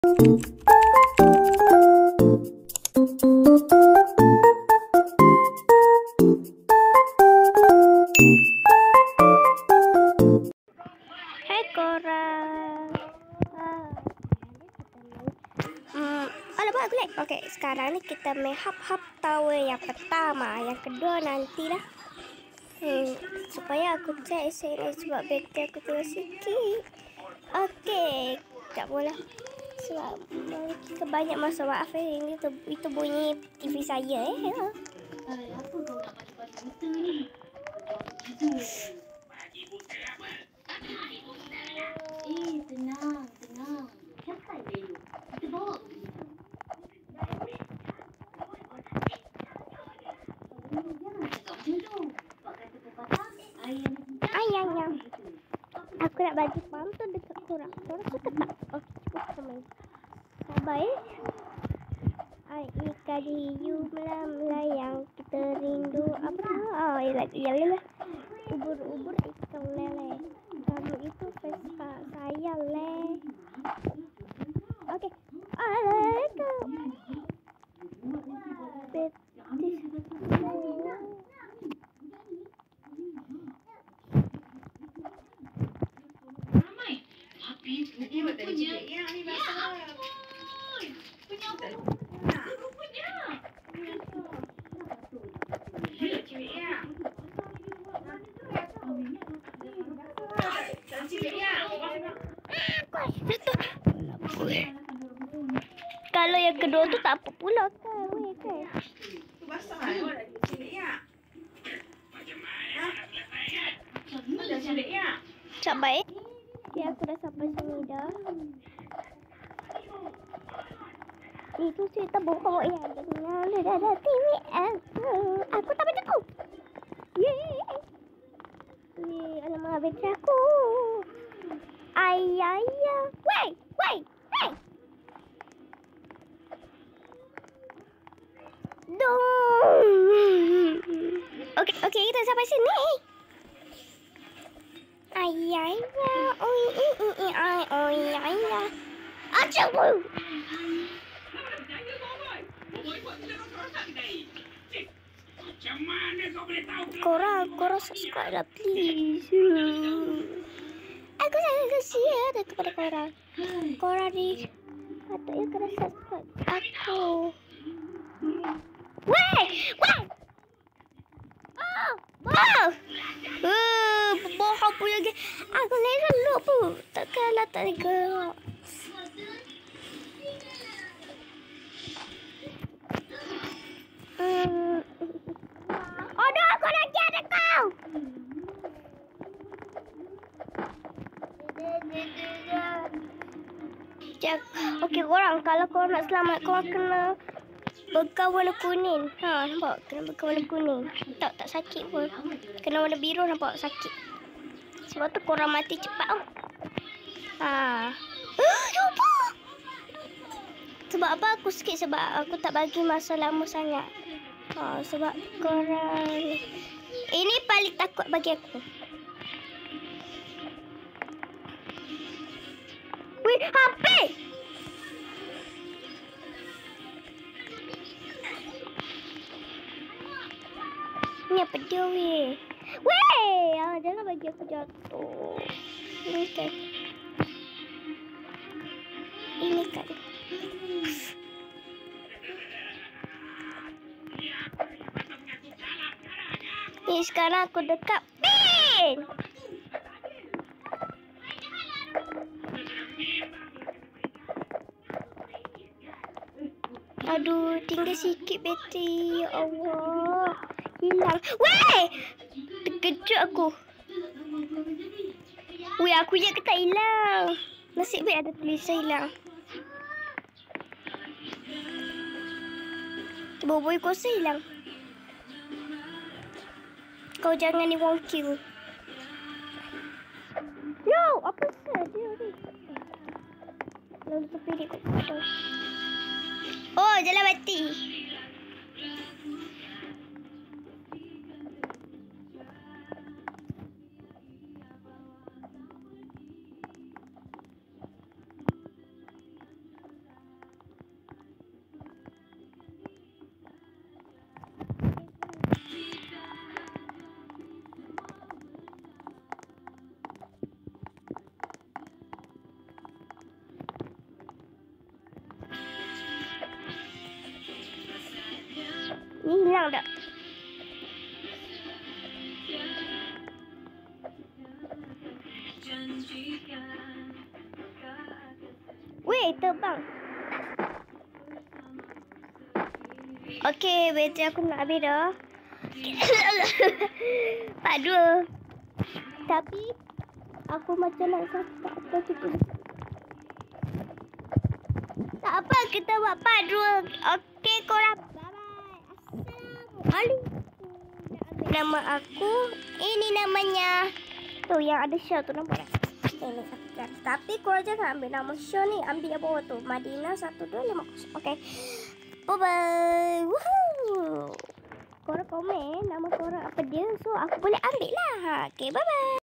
Hai korang. Alamak aku lag. Okey, sekarang ni kita main hap-hap tower yang pertama. Yang kedua nantilah. Supaya aku check SMS sebab bateri aku turun sikit. Okey, tak boleh. Sebab kita banyak masa. Maaf ini itu bunyi TV saya Apa kau nak pagi-pagi buta ni? Tidur. Tenang. Siapa Leo? Kita bawa ke sini. Jangan cakap macam tu. Sebab kata pepatah, ayang. Aku nak bagi pam tu dekat korang. Korang suka tak? Okey, cuba kita main. Sabar ikan hiu melayang, kita rindu apa? Yalah. Ubur-ubur ikan lele. Kamu itu Vespa sayang le. Okey. Kalau yang kedua tu tak apa pula kan. Tu basah awak lagi cilik ya. Mana cilik ya? Cak baik. Okay, aku dah sampai sini dah. Itu cerita bohong ya. Dengan ada TV. Aku tak boleh tahu. Alamak, bateri aku. Ayah. Wait. Okey, kita sampai sini. Ayah. Aduh. Korang subscribe lah please. Aku sangat kasihan kepada korang. Korang ni patutnya kena subscribe aku. Weh. Bohong punya lagi. Aku lagi lupa. Takkanlah tak gerak. Aduh, aku lagi ada kau. Okey korang, kalau korang nak selamat, korang kena bekal warna kuning. Nampak? Kena bekal warna kuning. Tak sakit pun. Kena warna biru nampak sakit. Sebab tu korang mati cepat. Lupa. Sebab apa aku skip? Sebab aku tak bagi masa lama sangat. Sebab korang ini paling takut bagi aku. Wih, HP! Ni apa dia weh? Jangan bagi aku jatuh. Ini kan. Ni sekarang aku dekat pin. Aduh, tinggal sikit bateri. Ya Allah. Hilang. Weh! Terkejut aku. Aku ingat ke tak hilang. Nasib baik ada tulisan hilang. Boboy kuasa hilang. Kau jangan ni wong kill. No, apa saja ni? Lalu terpilih kot pada. Oh, jalan mati. terbang tak? Weh, terbang. Okey, bateri aku nak habis dah. Part 2. Tapi aku macam nak cakap apa kita. Tak apa, kita buat part 2. Okey, korang. Bye-bye. Assalamualaikum. Nama aku, ini namanya. Tu yang ada Syah tu, nampak tak? Ini kan. Tapi korang jangan ambil nama Syah ni. Ambil yang bawah tu. Madinah 1250. Okey. Bye-bye. Woohoo. Korang komen nama korang apa dia. So, aku boleh ambil lah. Okey, bye-bye.